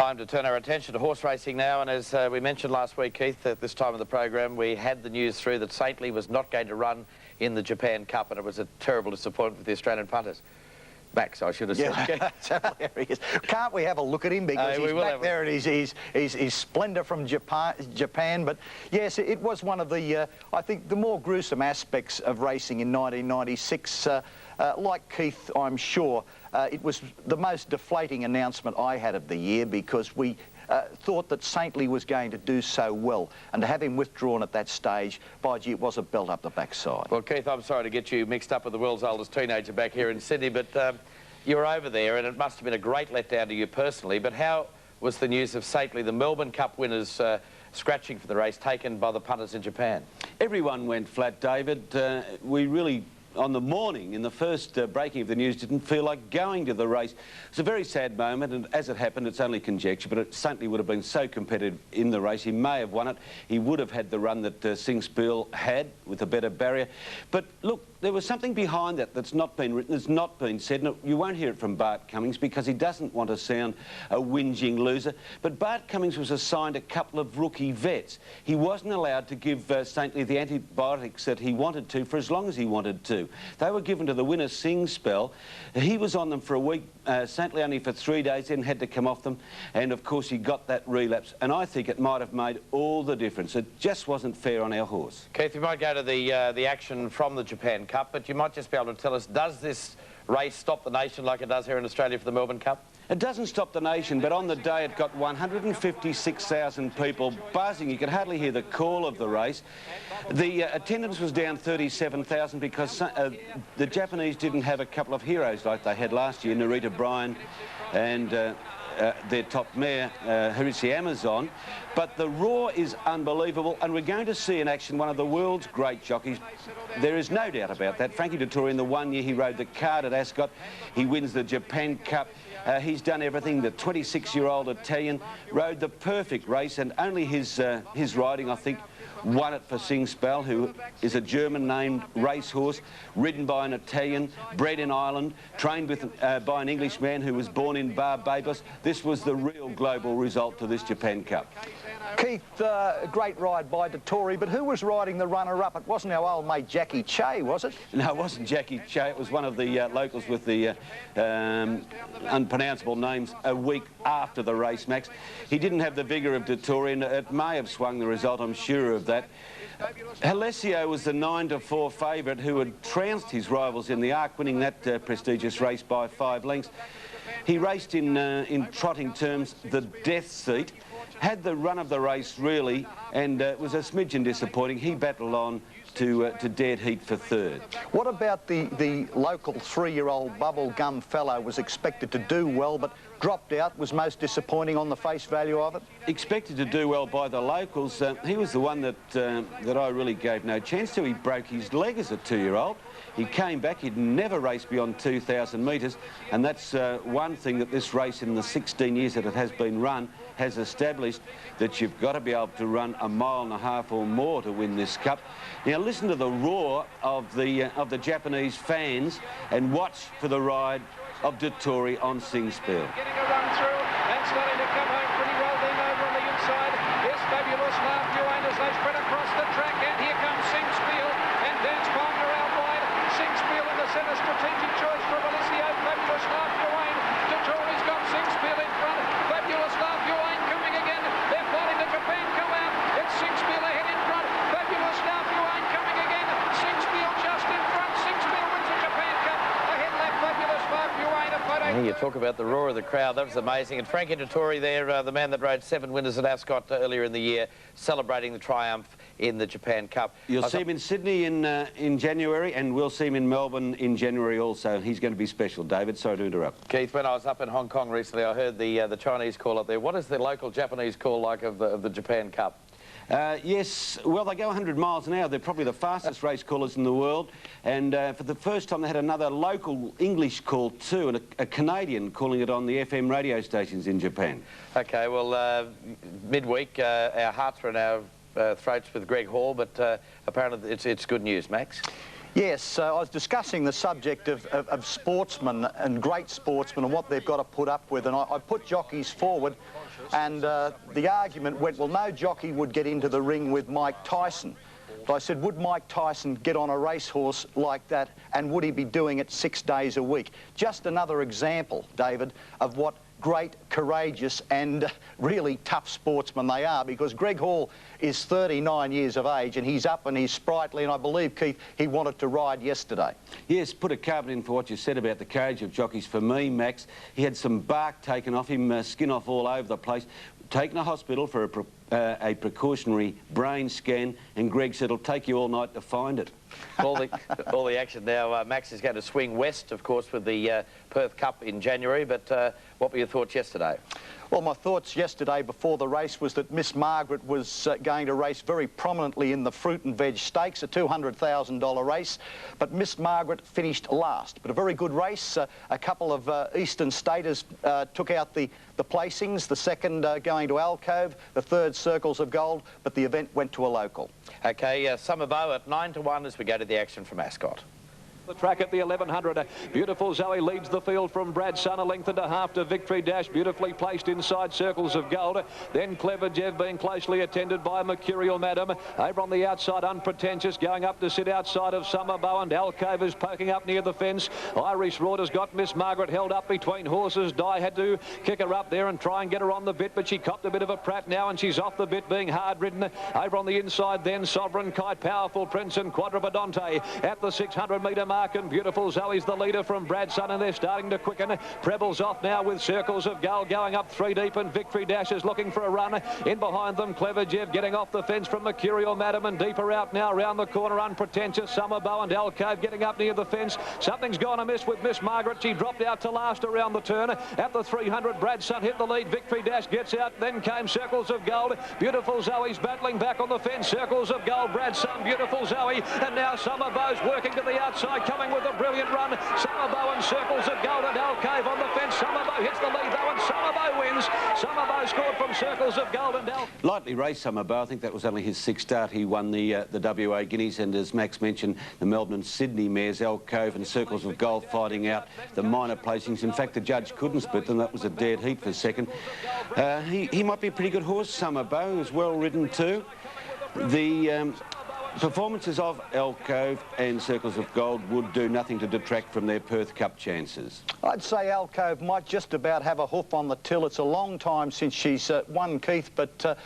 Time to turn our attention to horse racing now, and as we mentioned last week, Keith, at this time of the program, we had the news through that Saintly was not going to run in the Japan Cup, and it was a terrible disappointment for the Australian punters. Max, I should have said. Yeah, hilarious. Can't we have a look at him, because he's back there at his splendour from Japan. But yes, it was one of the, I think, the more gruesome aspects of racing in 1996. Like Keith, I'm sure, it was the most deflating announcement I had of the year, because we thought that Saintly was going to do so well, and to have him withdrawn at that stage, by gee, it was a belt up the backside. Well, Keith, I'm sorry to get you mixed up with the world's oldest teenager back here in Sydney, but you were over there, and it must have been a great letdown to you personally. But how was the news of Saintly, the Melbourne Cup winners, scratching for the race, taken by the punters in Japan? Everyone went flat, David. We really, on the morning, in the first breaking of the news, didn't feel like going to the race. It was a very sad moment, and as it happened, it's only conjecture, but it certainly would have been so competitive in the race. He may have won it. He would have had the run that Sing Spiel had with a better barrier. But look, there was something behind that that's not been written, that's not been said. And you won't hear it from Bart Cummings, because he doesn't want to sound a whinging loser. But Bart Cummings was assigned a couple of rookie vets. He wasn't allowed to give Saintly the antibiotics that he wanted to for as long as he wanted to. They were given to the winner, Sing Spell. He was on them for a week, Saintly only for 3 days, then had to come off them. And of course he got that relapse. And I think it might have made all the difference. It just wasn't fair on our horse. Keith, we might go to the action from the Japan Cup, but you might just be able to tell us, does this race stop the nation like it does here in Australia for the Melbourne Cup? It doesn't stop the nation, but on the day it got 156,000 people buzzing. You could hardly hear the call of the race. The attendance was down 37,000 because the Japanese didn't have a couple of heroes like they had last year, Narita Bryan and their top mare, Hirisi Amazon. But the roar is unbelievable, and we're going to see in action one of the world's great jockeys. There is no doubt about that. Frankie Dettori, in the 1 year he rode the card at Ascot, he wins the Japan Cup. He's done everything. The 26-year-old Italian rode the perfect race, and only his riding, I think, won it for Sing Spell, who is a German-named racehorse, ridden by an Italian, bred in Ireland, trained with, by an Englishman who was born in Barbados. This was the real global result to this Japan Cup. Keith, a great ride by Dettori, but who was riding the runner-up? It wasn't our old mate Jackie Che, was it? No, it wasn't Jackie Che. It was one of the locals with the unpronounceable names a week after the race, Max. He didn't have the vigour of Dettori, and it may have swung the result, I'm sure of that. Alessio was the 9-4 favourite who had trounced his rivals in the Arc, winning that prestigious race by 5 lengths. He raced in trotting terms the death seat, had the run of the race really, and it was a smidgen disappointing. He battled on to dead heat for third. What about the local 3-year-old bubblegum fellow? Was expected to do well, but dropped out, was most disappointing on the face value of it? Expected to do well by the locals. He was the one that I really gave no chance to. He broke his leg as a 2-year-old. He came back. He'd never raced beyond 2,000 metres, and that's one thing that this race, in the 16 years that it has been run, has established, that you've got to be able to run 1.5 miles or more to win this cup. Now listen to the roar of the Japanese fans, and watch for the ride of Dettori on Sing Spiel. Getting a run through and starting to come home pretty well then over on the inside. Yes, Fabulous Laugh Duane as they spread across the track, and here comes Sing Spiel and Dance Palmer out wide. Sing Spiel in the centre, strategic choice for Alessio. Fabulous Laugh Duane. Dettori's got Sing Spiel in front. Fabulous Laugh Duane coming again. They're fighting the Japan Cup out. It's Sing Spiel ahead in front. Fabulous Laugh Duane coming again. Sing Spiel just in front. Sing Spiel wins the Japan Cup. Ahead left Fabulous Laugh Duane. You talk about the roar of the crowd. That was amazing. And Frankie Dettori there, the man that rode 7 winners at Ascot earlier in the year, celebrating the triumph in the Japan Cup. You'll see him in Sydney in January, and we'll see him in Melbourne in January also. He's going to be special, David. Sorry to interrupt. Keith, when I was up in Hong Kong recently, I heard the Chinese call up there. What is the local Japanese call like of the Japan Cup? Yes, well, they go 100 miles an hour. They're probably the fastest race callers in the world. And for the first time, they had another local English call too, and a Canadian calling it on the FM radio stations in Japan. OK, well, midweek, our hearts are in our throats with Greg Hall, but apparently it's good news, Max. Yes, I was discussing the subject of sportsmen and great sportsmen and what they've got to put up with, and I put jockeys forward, and the argument went, well, no jockey would get into the ring with Mike Tyson. But I said, would Mike Tyson get on a racehorse like that, and would he be doing it 6 days a week? Just another example, David, of what great, courageous and really tough sportsmen they are, because Greg Hall is 39 years of age and he's up and he's sprightly, and I believe, Keith, he wanted to ride yesterday. Yes, put a carbon in for what you said about the courage of jockeys. For me, Max, he had some bark taken off him, skin off all over the place, taken to hospital for a precautionary brain scan, and Greg said it'll take you all night to find it. all the action now. Max is going to swing west, of course, with the Perth Cup in January, but what were your thoughts yesterday? Well, my thoughts yesterday before the race was that Miss Margaret was going to race very prominently in the Fruit and Veg Stakes, a $200,000 race, but Miss Margaret finished last. But a very good race. A couple of Eastern Staters took out the placings, the second going to Alcove, the third Circles of Gold, but the event went to a local. Okay, Summer Bow at 9-1 as we go to the action from Ascot. The track at the 1100. Beautiful Zoe leads the field from Brad Sun, a length and a half to Victory Dash, beautifully placed inside Circles of Gold. Then Clever Jev being closely attended by Mercurial Madam. Over on the outside, Unpretentious going up to sit outside of Summer Bow, and Alcove is poking up near the fence. Irish Rod has got Miss Margaret held up between horses. Di had to kick her up there and try and get her on the bit, but she copped a bit of a prat now and she's off the bit, being hard ridden. Over on the inside then Sovereign Kite, Powerful Prince and Quadribadonte at the 600 metre mark, and Beautiful Zoe's the leader from Brad Sun, and they're starting to quicken. Preble's off now with Circles of Gold going up 3 deep, and Victory Dash is looking for a run. In behind them, Clever Jev getting off the fence from Mercurial Madam, and deeper out now round the corner, Unpretentious, Summer Bow and Alcove getting up near the fence. Something's gone amiss with Miss Margaret. She dropped out to last around the turn. At the 300, Brad Sun hit the lead. Victory Dash gets out. Then came Circles of Gold. Beautiful Zoe's battling back on the fence. Circles of Gold, Brad Sun, Beautiful Zoe, and now Summer Bow's working to the outside, coming with a brilliant run. Summer Bow and Circles of Gold, and Alcove on the fence. Summer Bow hits the lead though, and Summer Bow wins. Summer Bow scored from Circles of Gold, and lightly raced Summer Bow. I think that was only his 6th start. He won the WA Guineas, and as Max mentioned, the Melbourne and Sydney mares, Alcove and Circles of Gold, fighting out the minor placings. In fact, the judge couldn't split them. That was a dead heat for second. He might be a pretty good horse, Summer Bow. He was well ridden too. The performances of Alcove and Circles of Gold would do nothing to detract from their Perth Cup chances. I'd say Alcove might just about have a hoof on the till. It's a long time since she's won, Keith, but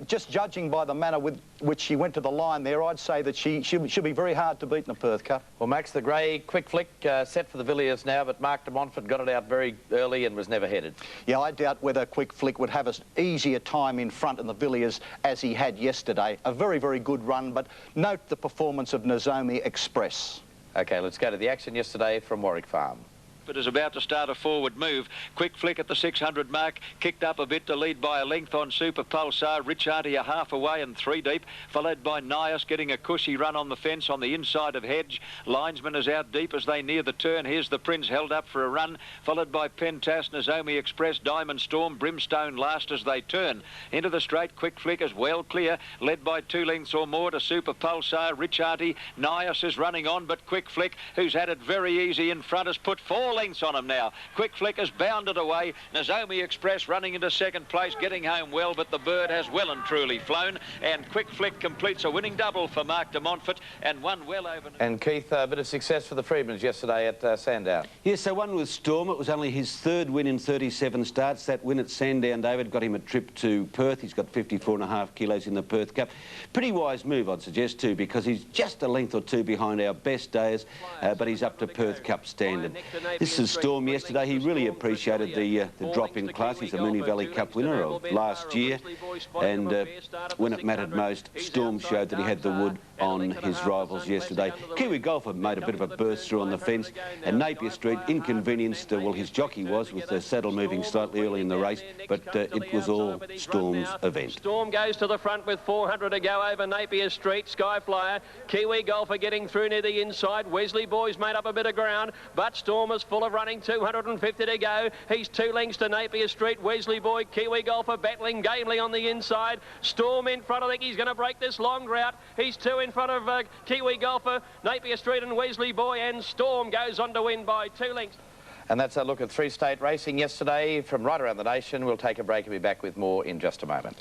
just judging by the manner with which she went to the line there, I'd say that she should be very hard to beat in the Perth Cup. Well, Max, the grey quick flick set for the Villiers now, but Mark de Montfort got it out very early and was never headed. Yeah, I doubt whether Quick Flick would have an easier time in front in the Villiers as he had yesterday. A very, very good run, but note the performance of Nozomi Express. OK, let's go to the action yesterday from Warwick Farm. But is about to start a forward move. Quick Flick at the 600 mark, kicked up a bit to lead by a length on Super Pulsar. Rich Auntie a half away and 3 deep, followed by Nias getting a cushy run on the fence on the inside of Hedge. Linesman is out deep as they near the turn. Here's the Prince held up for a run, followed by Pentas, Nozomi Express, Diamond Storm, Brimstone last as they turn. Into the straight, Quick Flick is well clear, led by 2 lengths or more to Super Pulsar. Rich Auntie, Nias is running on, but Quick Flick, who's had it very easy in front, has put 4 lengths on him now. Quick Flick has bounded away. Nozomi Express running into second place, getting home well, but the bird has well and truly flown, and Quick Flick completes a winning double for Mark de Montfort and won well over. And Keith, a bit of success for the Freedmans yesterday at Sandown. Yes, so one with Storm. It was only his 3rd win in 37 starts. That win at Sandown, David, got him a trip to Perth. He's got 54.5 kilos in the Perth Cup. Pretty wise move, I'd suggest too, because he's just a length or 2 behind our best days, but he's up to Perth Cup standard. This is Storm yesterday. He really appreciated the drop in class. He's the Moonee Valley Cup winner of last year, and when it mattered most, Storm showed that he had the wood on his rivals yesterday. Kiwi Golfer made a bit of a burst through on the fence, and Napier Street inconvenienced, well, his jockey was, with the saddle moving slightly early in the race, but it was all Storm's event. Storm goes to the front with 400 to go over Napier Street. Skyflyer, Kiwi Golfer getting through near the inside. Wesley Boys made up a bit of ground, but Storm has full of running, 250 to go. He's 2 lengths to Napier Street. Wesley Boy, Kiwi Golfer battling gamely on the inside. Storm in front. I think he's going to break this long route. He's 2 in front of Kiwi Golfer, Napier Street and Wesley Boy, and Storm goes on to win by 2 lengths. And that's a look at 3-state racing yesterday from right around the nation. We'll take a break and be back with more in just a moment.